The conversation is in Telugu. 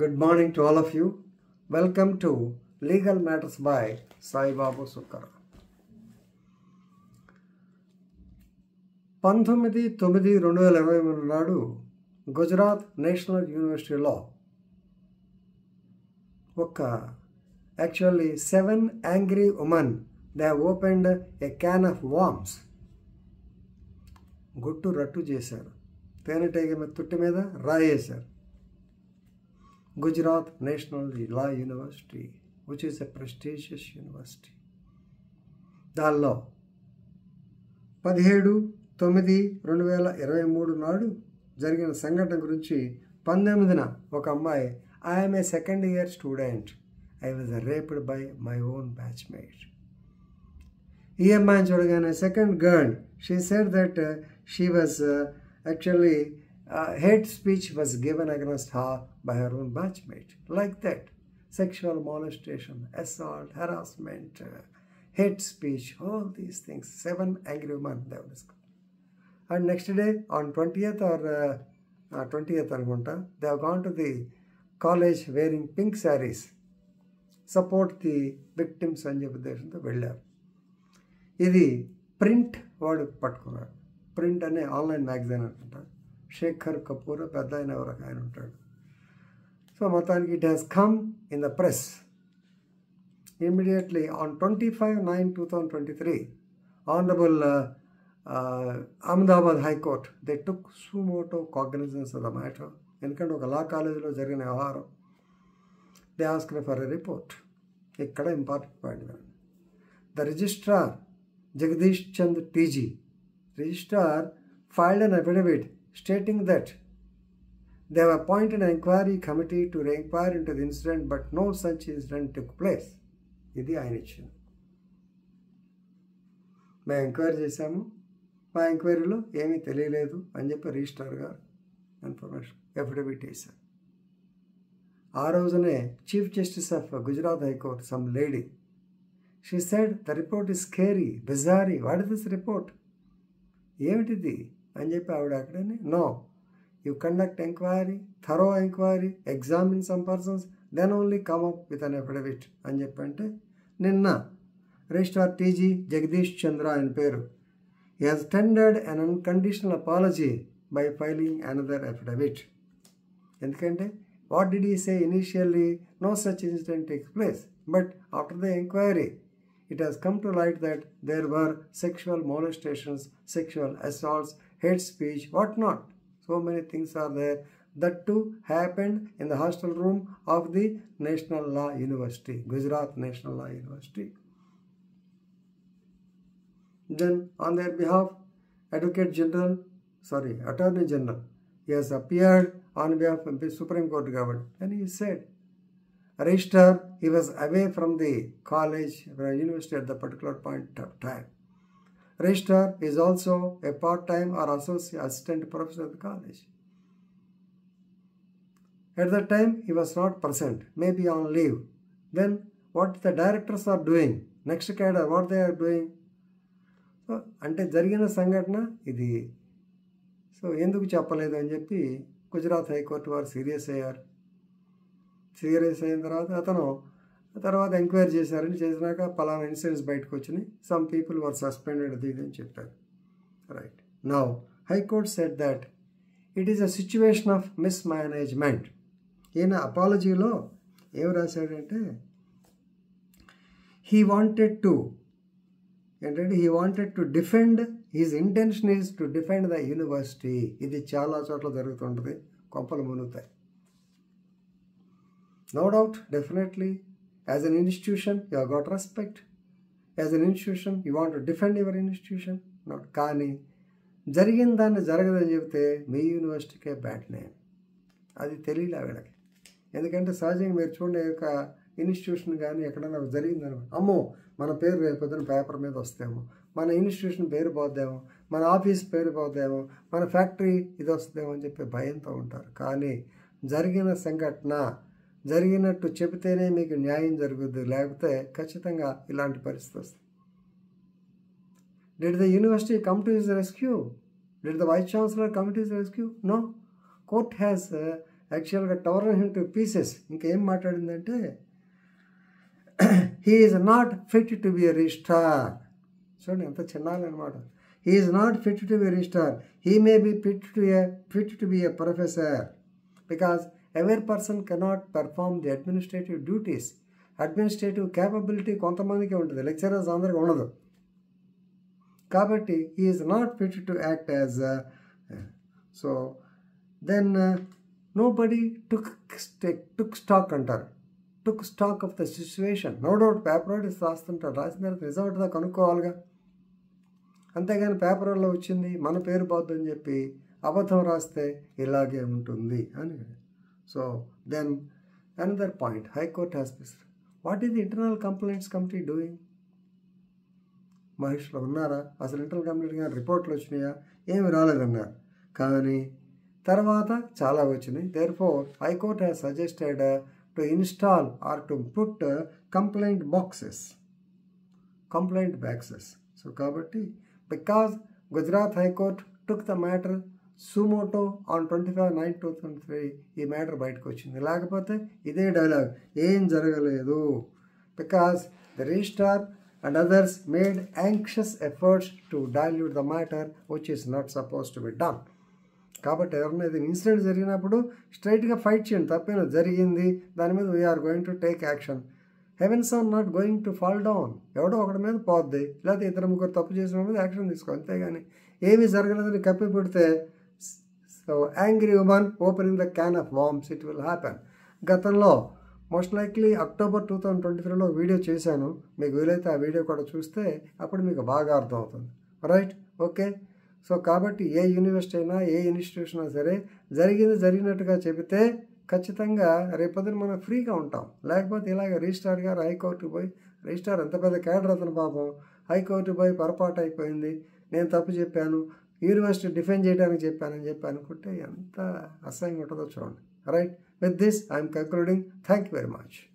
Good morning to all of you. Welcome to Legal Matters by Sai Babu Sukkar. 19/9/2023 నాడు గుజరాత్ నేషనల్ యూనివర్సిటీలో actually 7 angry women, they have opened a can of worms. గుట్టు రట్టు చేశారు, తేనెటీగ తుట్టి మీద రాయేశారు. Gujarat National Law University, which is a prestigious university. దానిలో 17/9/2023 నాడు జరిగిన సంఘటన గురించి 19న ఒక అమ్మాయి, I'm a second year student, I was raped by my own batchmate. ఈ అమ్మాయిని చూడగానే second girl, she said that she was actually hate speech was given against her by her own batchmate. Like that, sexual molestation, assault, harassment, hate speech, all these things. 7 angry women they have discussed. And next day, on 20th or 20th, they have gone to the college wearing pink sarees. Support the victims అని చెప్పి ఉద్దేశంతో వెళ్ళారు. ఇది ప్రింట్ వాడు పట్టుకున్నాడు. ప్రింట్ అనే ఆన్లైన్ మ్యాగజైన్ అనుకుంటా. శేఖర్ కపూర్ పెద్ద ఆయన ఎవరు ఆయన ఉంటాడు. సో మొత్తానికి it has come in the press. Immediately on 25/9/2023 honourable Ahmedabad high court they took suo motu cognizance of the matter. ఎందుకంటే ఒక లా కాలేజీలో జరిగిన వ్యవహారం. They asked for a report. ఇక్కడ important point. The registrar Jagdish Chand TG, registrar filed an affidavit stating that they have appointed an inquiry committee to inquire into the incident, but no such incident took place. ఇది ఆయన ఇచ్చింది. మేము ఎంక్వైరీ చేశాము, మా ఎంక్వైరీలో ఏమీ తెలియలేదు అని చెప్పి రిజిస్ట్రార్ గారు ఇన్ఫర్మేషన్ అఫిడవిట్ వేశారు. ఆ రోజునే chief justice of Gujarat high court, some lady, she said the report is scary, bizarre, what is this report, ఏమిటిది అని చెప్పి ఆవిడ అక్కడనే, no, you conduct enquiry, thorough enquiry, examine some persons, then only come up with an affidavit అని చెప్పంటే, నిన్న రిజిస్ట్రార్ టీజీ జగదీష్ చంద్ర ఆయన పేరు, he has tendered an unconditional apology by filing another affidavit. ఎందుకంటే what did he say initially, no such incident takes place, but after the enquiry it has come to light that there were sexual molestations, sexual assaults, hate speech, what not. So many things are there. That too happened in the hostel room of the National Law University, Gujarat National Law University. Then on their behalf, Attorney General, he has appeared on behalf of the Supreme Court government, and he said, Registrar, he was away from the college, university at the particular point of time. Registrar is also a part-time or assistant professor at the college. At that time, he was not present, maybe on leave. Then, what the directors are doing, next cadre, what they are doing. So, ante jarigina sangatna idi. So, enduku cheppaledu అని చెప్పి గుజరాత్ హైకోర్టు వారు సీరియస్ అయ్యారు. సీరియస్ అయిన తర్వాత ఎంక్వైరీ చేసినాక పలానా ఇన్సిడెంట్స్ బయటకు వచ్చినాయి, సమ్ పీపుల్ వర్ సస్పెండెడ్ అది ఇది అని చెప్పారు. Right now high court said that it is a situation of mismanagement. ఈయన అపాలజీలో ఏం రాశాడంటే, he wanted to defend, his intention is to defend the university. ఇది చాలా చోట్ల జరుగుతుంటుంది, కొంపలు మునుగుతాయి. No doubt, definitely, as an institution, you have got respect. As an institution, you want to defend your institution. Not కానీ జరిగిన దాన్ని జరగదని చెబితే మీ యూనివర్సిటీకే బ్యాడ్ నేమ్. అది తెలియలే వీళ్ళకి. ఎందుకంటే సహజంగా మీరు చూడండి, ఒక ఇన్స్టిట్యూషన్ కానీ ఎక్కడైనా జరిగిందని, అమ్మో మన పేరు రేపొద్దున పేపర్ మీద వస్తేమో, మన ఇన్స్టిట్యూషన్ పేరు పోద్దేమో, మన ఆఫీస్ పేరు పోద్దేమో, మన ఫ్యాక్టరీ ఇది వస్తుందేమో అని చెప్పి భయంతో ఉంటారు. కానీ జరిగిన సంఘటన జరిగినట్టు చెబితేనే మీకు న్యాయం జరుగుద్ది, లేకపోతే ఖచ్చితంగా ఇలాంటి పరిస్థితి వస్తుంది. Did the university come to his rescue? Did the Vice Chancellor come to his rescue? No. Court has యాక్చువల్గా టవర్న్ హిమ్ టు పీసెస్. ఇంకేం మాట్లాడిందంటే he is not fit to be a registrar. చూడండి ఎంత చిన్నాలన్నమాట. He is not fit to be a registrar, he may be fit to be a professor because every person cannot perform the administrative duties. Administrative capability కొంతమందికి ఉంటుంది, లెక్చరర్స్ అందరికీ ఉండదు. కాబట్టి he is not fit to act as. So then nobody took stock అంటారు. Took stock of the situation. No doubt paper రాస్తుంటాడు, రాసిన తర్వాత రిజల్ట్ దా కనుక్కోవాలిగా. అంతేగాని పేపర్లో వచ్చింది మన పేరు పోద్దని చెప్పి అబద్ధం రాస్తే ఇలాగే ఉంటుంది అని. So then another point, high court has this. What is the internal complaints committee doing? మహేష్లో ఉన్నారా? అసలు ఇంటర్నల్ కంప్లైంట్ కానీ రిపోర్ట్లు వచ్చినాయా? ఏమి రాలేదన్నారు. కానీ తర్వాత చాలా వచ్చినాయి. Therefore high court has suggested to install or to put complaint boxes. So కాబట్టి because Gujarat high court took the matter suo motu on 25/9/2023 ఈ మ్యాటర్ బయటకు వచ్చింది. లేకపోతే ఇదే డైలాగ్, ఏం జరగలేదు. Because the registrar and others made anxious efforts to dilute the matter which is not supposed to be done. కాబట్టి ఎవరైనా ఇది ఇన్సిడెంట్ జరిగినప్పుడు స్ట్రైట్గా ఫైట్ చేయండి, తప్పేనా జరిగింది, దాని మీద we are going to take action. Heavens are not going to fall down. ఎవడో ఒకటి మీద పోద్ది, లేకపోతే ఇద్దరు ముగ్గురు తప్పు చేసిన మీద యాక్షన్ తీసుకో, అంతేగాని ఏమీ జరగలేదని కప్పి పెడితే so angry woman opening the can of worms, it will happen. గతంలో మోస్ట్ లైక్లీ అక్టోబర్ 2023లో వీడియో చేశాను. మీకు వీలైతే ఆ వీడియో కూడా చూస్తే అప్పుడు మీకు బాగా అర్థమవుతుంది. Right, okay. సో కాబట్టి ఏ యూనివర్సిటీ అయినా ఏ ఇన్స్టిట్యూషన్ అయినా సరే జరిగినట్టుగా చెబితే ఖచ్చితంగా రేపొద్దున మనం ఫ్రీగా ఉంటాం. లేకపోతే ఇలాగ రిజిస్ట్రార్ గారు హైకోర్టుకు పోయి, రిజిస్ట్రార్ ఎంత పెద్ద క్యాడర్ అతను పాపం, హైకోర్టు పోయి పొరపాటు అయిపోయింది, నేను తప్పు చెప్పాను, యూనివర్సిటీ డిఫెండ్ చేయడానికి చెప్పానని చెప్పి అనుకుంటే ఎంత అసహ్యంగా ఉంటుందో చూడండి. Right, with this I am concluding. Thank you very much.